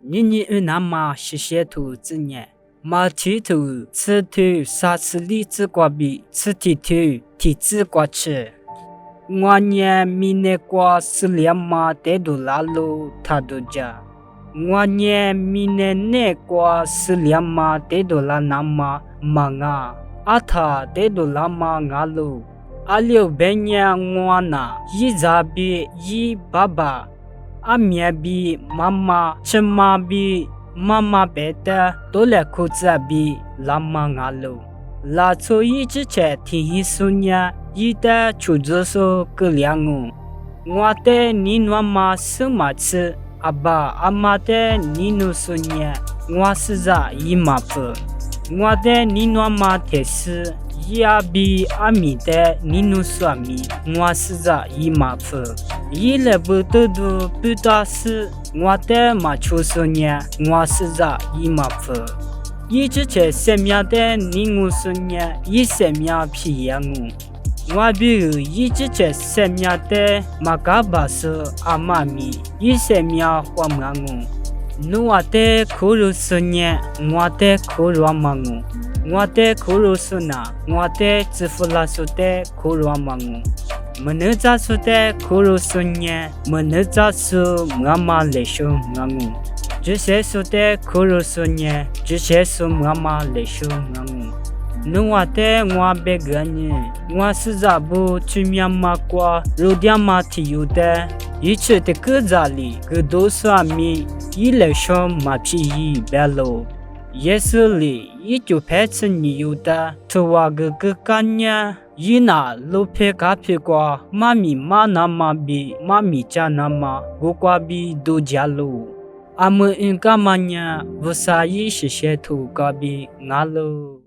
你那么是些图子呢？马蹄图此图啥子里子瓜比此蹄图蹄子瓜吃。我年米内瓜是两马得多拉路他都家。我年米内瓜是两马得多拉那么忙啊，阿他得多拉嘛阿路。阿六百年我那一扎比一爸爸。阿面比妈妈，吃妈比妈妈别的，多了裤子比拉妈阿路。拉出一只车听一说呢，一的出租车个两个。我的你妈妈什么吃？阿爸阿妈的你努说呢？我是在姨妈夫。我的你妈妈的是。也比阿米的你努说米，我是在姨妈夫。伊勒不得都不打死，我的马出说呢，我是在姨妈夫。一直在什么的你我说呢，一什么皮样我比如一直在什么的马嘎巴是阿妈咪，一什么话么我的苦肉说呢，我的苦肉嘛我的苦肉说呢，我的支付拉说的苦肉嘛我们咋说的苦肉说呢，我们咋说我妈来说我这些说的苦肉说呢，这些说我妈来说我的我别个呢，我是咋不去面嘛过，肉点嘛提有的，一切的个咋里，个都说米，一来说嘛皮一白喽。耶稣里一就拍成你有的，头瓦个干呀，一拿路拍卡拍过，妈咪妈那么比妈咪家那么，我瓜比都家路，阿们应干嘛呀？不啥也是些头个比俺喽。